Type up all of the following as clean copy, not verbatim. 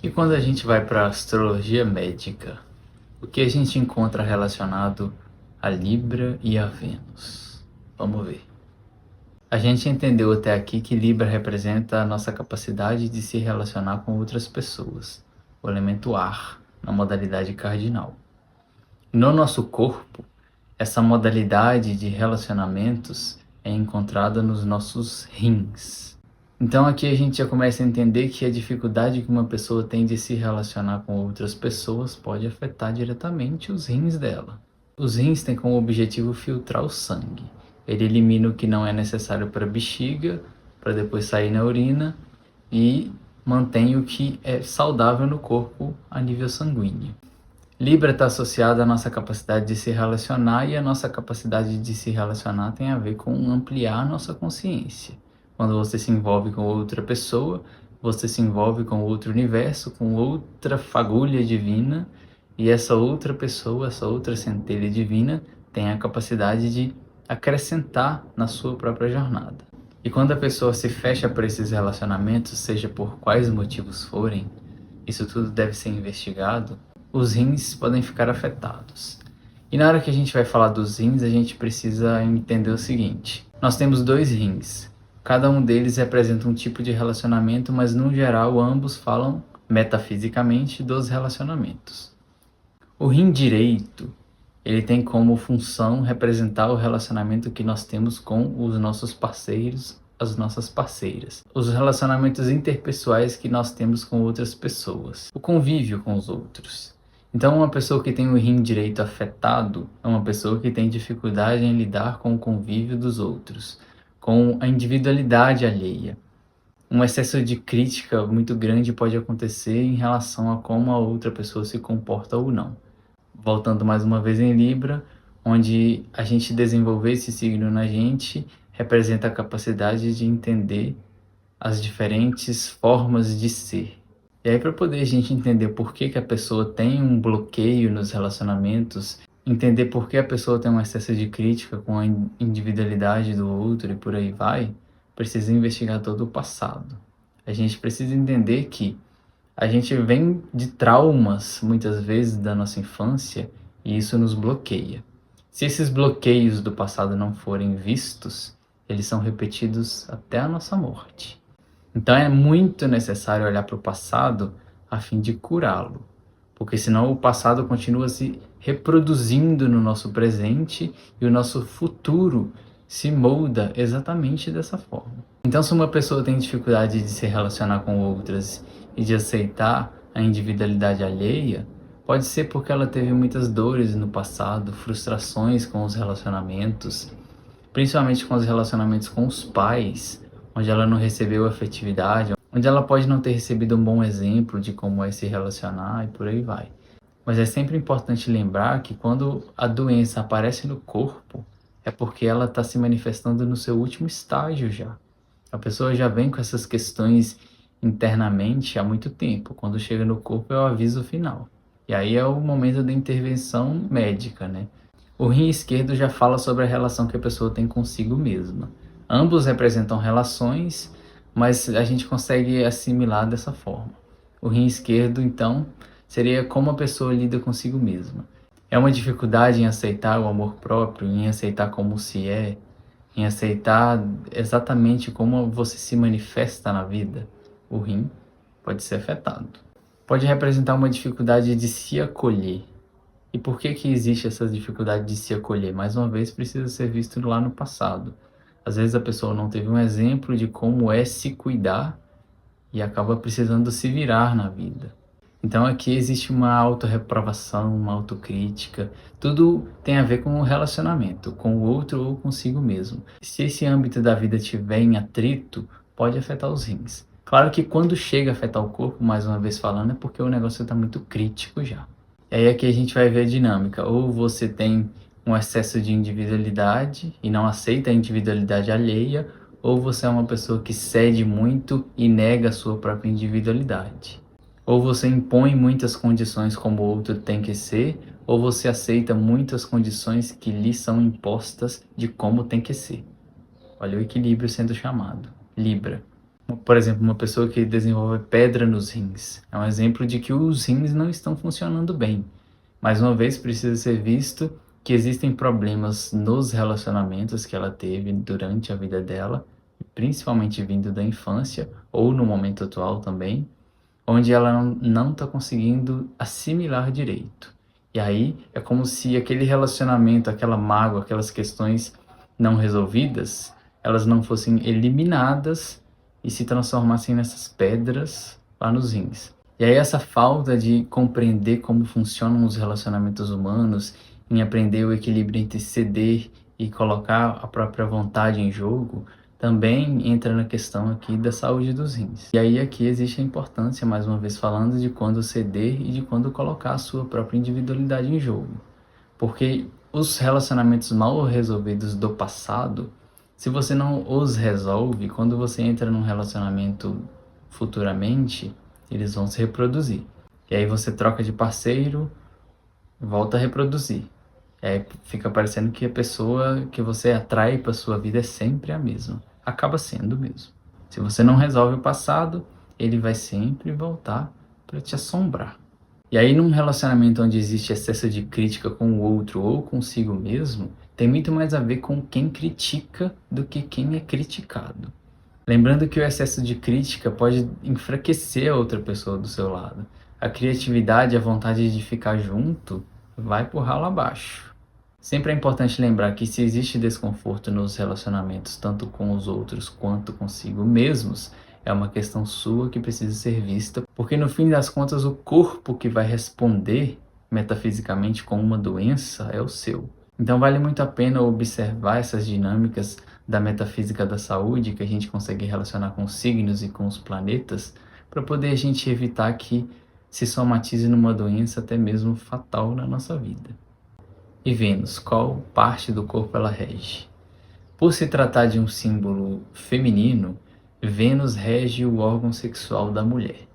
E quando a gente vai para a astrologia médica, o que a gente encontra relacionado a Libra e a Vênus? Vamos ver. A gente entendeu até aqui que Libra representa a nossa capacidade de se relacionar com outras pessoas, o elemento ar, na modalidade cardinal. No nosso corpo, essa modalidade de relacionamentos é encontrada nos nossos rins. Então aqui a gente já começa a entender que a dificuldade que uma pessoa tem de se relacionar com outras pessoas pode afetar diretamente os rins dela. Os rins têm como objetivo filtrar o sangue. Ele elimina o que não é necessário para a bexiga, para depois sair na urina, e mantém o que é saudável no corpo a nível sanguíneo. Libra está associada à nossa capacidade de se relacionar, e a nossa capacidade de se relacionar tem a ver com ampliar a nossa consciência. Quando você se envolve com outra pessoa, você se envolve com outro universo, com outra fagulha divina, e essa outra pessoa, essa outra centelha divina, tem a capacidade de acrescentar na sua própria jornada. E quando a pessoa se fecha para esses relacionamentos, seja por quais motivos forem, isso tudo deve ser investigado, os rins podem ficar afetados. E na hora que a gente vai falar dos rins, a gente precisa entender o seguinte: nós temos dois rins. Cada um deles representa um tipo de relacionamento, mas no geral ambos falam metafisicamente dos relacionamentos. O rim direito, ele tem como função representar o relacionamento que nós temos com os nossos parceiros, as nossas parceiras, os relacionamentos interpessoais que nós temos com outras pessoas, o convívio com os outros. Então, uma pessoa que tem o rim direito afetado é uma pessoa que tem dificuldade em lidar com o convívio dos outros, com a individualidade alheia. Um excesso de crítica muito grande pode acontecer em relação a como a outra pessoa se comporta ou não. Voltando mais uma vez em Libra, onde a gente desenvolver esse signo na gente representa a capacidade de entender as diferentes formas de ser. E aí, para poder a gente entender por que a pessoa tem um bloqueio nos relacionamentos, entender por que a pessoa tem um excesso de crítica com a individualidade do outro e por aí vai, precisa investigar todo o passado. A gente precisa entender que a gente vem de traumas, muitas vezes, da nossa infância, e isso nos bloqueia. Se esses bloqueios do passado não forem vistos, eles são repetidos até a nossa morte. Então é muito necessário olhar para o passado a fim de curá-lo, porque senão o passado continua se reproduzindo no nosso presente e o nosso futuro se molda exatamente dessa forma. Então, se uma pessoa tem dificuldade de se relacionar com outras e de aceitar a individualidade alheia, pode ser porque ela teve muitas dores no passado, frustrações com os relacionamentos, principalmente com os relacionamentos com os pais, onde ela não recebeu afetividade, onde ela pode não ter recebido um bom exemplo de como é se relacionar e por aí vai. Mas é sempre importante lembrar que quando a doença aparece no corpo, é porque ela está se manifestando no seu último estágio já. A pessoa já vem com essas questões internamente há muito tempo. Quando chega no corpo é o aviso final. E aí é o momento da intervenção médica, né? O rim esquerdo já fala sobre a relação que a pessoa tem consigo mesma. Ambos representam relações, mas a gente consegue assimilar dessa forma. O rim esquerdo, então, seria como a pessoa lida consigo mesma. É uma dificuldade em aceitar o amor próprio, em aceitar como se é, em aceitar exatamente como você se manifesta na vida. O rim pode ser afetado. Pode representar uma dificuldade de se acolher. E por que existe essa dificuldade de se acolher? Mais uma vez, precisa ser visto lá no passado. Às vezes a pessoa não teve um exemplo de como é se cuidar e acaba precisando se virar na vida. Então aqui existe uma autorreprovação, uma autocrítica. Tudo tem a ver com o relacionamento, com o outro ou consigo mesmo. Se esse âmbito da vida estiver em atrito, pode afetar os rins. Claro que quando chega a afetar o corpo, mais uma vez falando, é porque o negócio está muito crítico já. E aí aqui a gente vai ver a dinâmica. Ou você tem um excesso de individualidade e não aceita a individualidade alheia, ou você é uma pessoa que cede muito e nega a sua própria individualidade. Ou você impõe muitas condições como o outro tem que ser, ou você aceita muitas condições que lhe são impostas de como tem que ser. Olha o equilíbrio sendo chamado. Libra. Por exemplo, uma pessoa que desenvolve pedra nos rins. É um exemplo de que os rins não estão funcionando bem. Mais uma vez, precisa ser visto que existem problemas nos relacionamentos que ela teve durante a vida dela, principalmente vindo da infância ou no momento atual também, onde ela não está conseguindo assimilar direito. E aí é como se aquele relacionamento, aquela mágoa, aquelas questões não resolvidas, elas não fossem eliminadas e se transformassem nessas pedras lá nos rins. E aí essa falta de compreender como funcionam os relacionamentos humanos, em aprender o equilíbrio entre ceder e colocar a própria vontade em jogo, também entra na questão aqui da saúde dos rins. E aí aqui existe a importância, mais uma vez falando, de quando ceder e de quando colocar a sua própria individualidade em jogo. Porque os relacionamentos mal resolvidos do passado, se você não os resolve, quando você entra num relacionamento futuramente, eles vão se reproduzir. E aí você troca de parceiro, volta a reproduzir. E aí fica parecendo que a pessoa que você atrai para sua vida é sempre a mesma. Acaba sendo mesmo. Se você não resolve o passado, ele vai sempre voltar para te assombrar. E aí, num relacionamento onde existe excesso de crítica com o outro ou consigo mesmo, tem muito mais a ver com quem critica do que quem é criticado. Lembrando que o excesso de crítica pode enfraquecer a outra pessoa do seu lado. A criatividade, a vontade de ficar junto, vai por ralo abaixo. Sempre é importante lembrar que se existe desconforto nos relacionamentos, tanto com os outros quanto consigo mesmos, é uma questão sua que precisa ser vista, porque no fim das contas o corpo que vai responder metafisicamente com uma doença é o seu. Então vale muito a pena observar essas dinâmicas da metafísica da saúde que a gente consegue relacionar com os signos e com os planetas, para poder a gente evitar que se somatize numa doença até mesmo fatal na nossa vida. E Vênus, qual parte do corpo ela rege? Por se tratar de um símbolo feminino, Vênus rege o órgão sexual da mulher.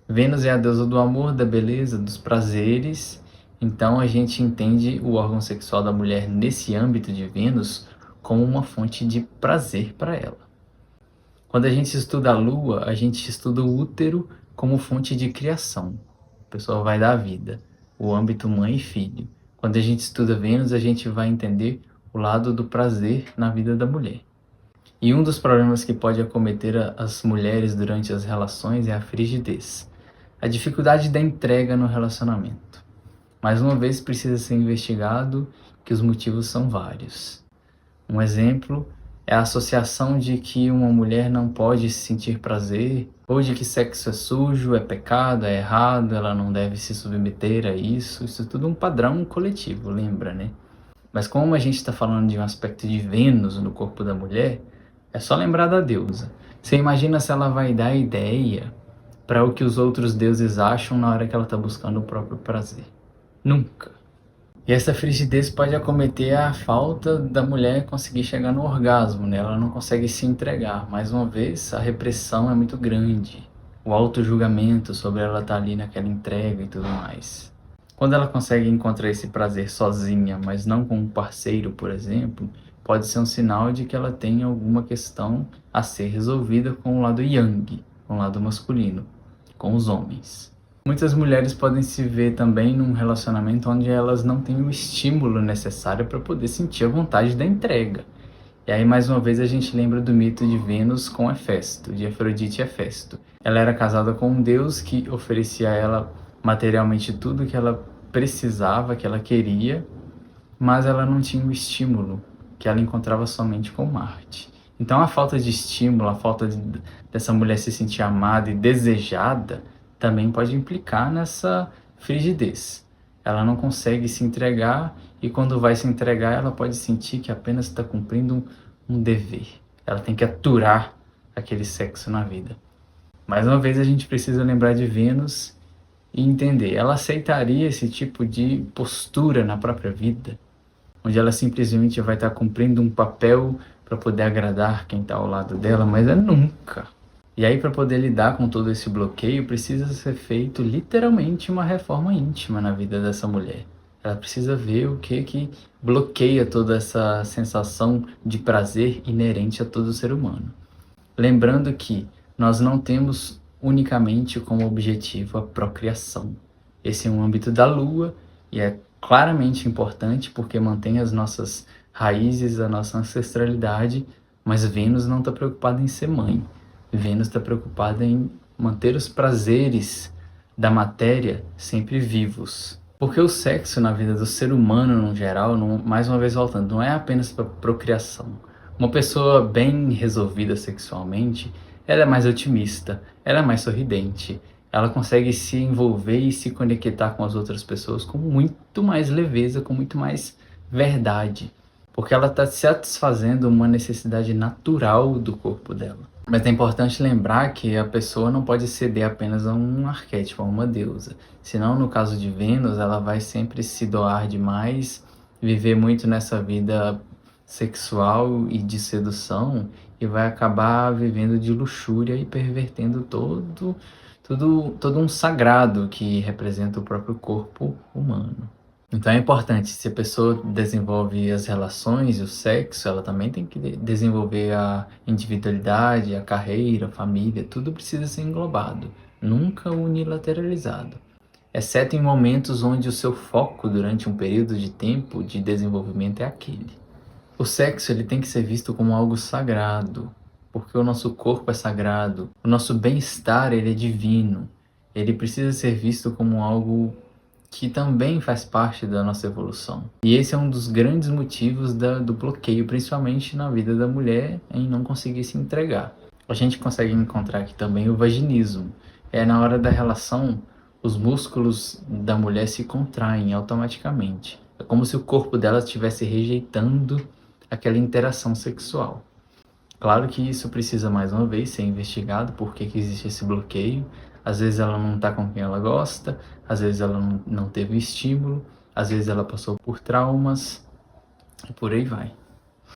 Vênus é a deusa do amor, da beleza, dos prazeres, então a gente entende o órgão sexual da mulher nesse âmbito de Vênus como uma fonte de prazer para ela. Quando a gente estuda a Lua, a gente estuda o útero como fonte de criação. A pessoa vai dar vida, o âmbito mãe e filho. Quando a gente estuda Vênus, a gente vai entender o lado do prazer na vida da mulher. E um dos problemas que pode acometer as mulheres durante as relações é a frigidez, a dificuldade da entrega no relacionamento. Mais uma vez, precisa ser investigado que os motivos são vários. Um exemplo é a associação de que uma mulher não pode sentir prazer, ou de que sexo é sujo, é pecado, é errado, ela não deve se submeter a isso. Isso é tudo um padrão coletivo, lembra, né? Mas como a gente está falando de um aspecto de Vênus no corpo da mulher, é só lembrar da deusa. Você imagina se ela vai dar ideia para o que os outros deuses acham na hora que ela está buscando o próprio prazer? Nunca. E essa frigidez pode acometer a falta da mulher conseguir chegar no orgasmo, né? Ela não consegue se entregar. Mais uma vez, a repressão é muito grande. O auto-julgamento sobre ela estar ali naquela entrega e tudo mais. Quando ela consegue encontrar esse prazer sozinha, mas não com um parceiro, por exemplo, pode ser um sinal de que ela tem alguma questão a ser resolvida com o lado yang, com o lado masculino, com os homens. Muitas mulheres podem se ver também num relacionamento onde elas não têm o estímulo necessário para poder sentir a vontade da entrega. E aí, mais uma vez, a gente lembra do mito de Vênus com Hefesto, de Afrodite e Hefesto. Ela era casada com um deus que oferecia a ela materialmente tudo que ela precisava, que ela queria, mas ela não tinha o estímulo que ela encontrava somente com Marte. Então a falta de estímulo, a falta dessa mulher se sentir amada e desejada também pode implicar nessa frigidez. Ela não consegue se entregar e quando vai se entregar ela pode sentir que apenas está cumprindo um dever. Ela tem que aturar aquele sexo na vida. Mais uma vez a gente precisa lembrar de Vênus e entender, ela aceitaria esse tipo de postura na própria vida, onde ela simplesmente vai estar cumprindo um papel para poder agradar quem está ao lado dela, mas é nunca. E aí, para poder lidar com todo esse bloqueio, precisa ser feito literalmente uma reforma íntima na vida dessa mulher. Ela precisa ver o que bloqueia toda essa sensação de prazer inerente a todo ser humano. Lembrando que nós não temos unicamente como objetivo a procriação. Esse é um âmbito da Lua e é claramente importante porque mantém as nossas raízes, a nossa ancestralidade, mas Vênus não está preocupada em ser mãe. Vênus está preocupada em manter os prazeres da matéria sempre vivos. Porque o sexo na vida do ser humano, no geral, mais uma vez voltando, não é apenas para procriação. Uma pessoa bem resolvida sexualmente, ela é mais otimista, ela é mais sorridente, ela consegue se envolver e se conectar com as outras pessoas com muito mais leveza, com muito mais verdade. Porque ela está satisfazendo uma necessidade natural do corpo dela. Mas é importante lembrar que a pessoa não pode ceder apenas a um arquétipo, a uma deusa. Senão, no caso de Vênus, ela vai sempre se doar demais, viver muito nessa vida sexual e de sedução e vai acabar vivendo de luxúria e pervertendo todo um sagrado que representa o próprio corpo humano. Então é importante, se a pessoa desenvolve as relações e o sexo, ela também tem que desenvolver a individualidade, a carreira, a família, tudo precisa ser englobado, nunca unilateralizado. Exceto em momentos onde o seu foco durante um período de tempo de desenvolvimento é aquele. O sexo ele tem que ser visto como algo sagrado, porque o nosso corpo é sagrado, o nosso bem-estar ele é divino, ele precisa ser visto como algo que também faz parte da nossa evolução. E esse é um dos grandes motivos do bloqueio, principalmente na vida da mulher, em não conseguir se entregar. A gente consegue encontrar aqui também o vaginismo. É na hora da relação, os músculos da mulher se contraem automaticamente. É como se o corpo dela estivesse rejeitando aquela interação sexual. Claro que isso precisa, mais uma vez, ser investigado, por que existe esse bloqueio. Às vezes ela não está com quem ela gosta, às vezes ela não teve estímulo, às vezes ela passou por traumas, e por aí vai.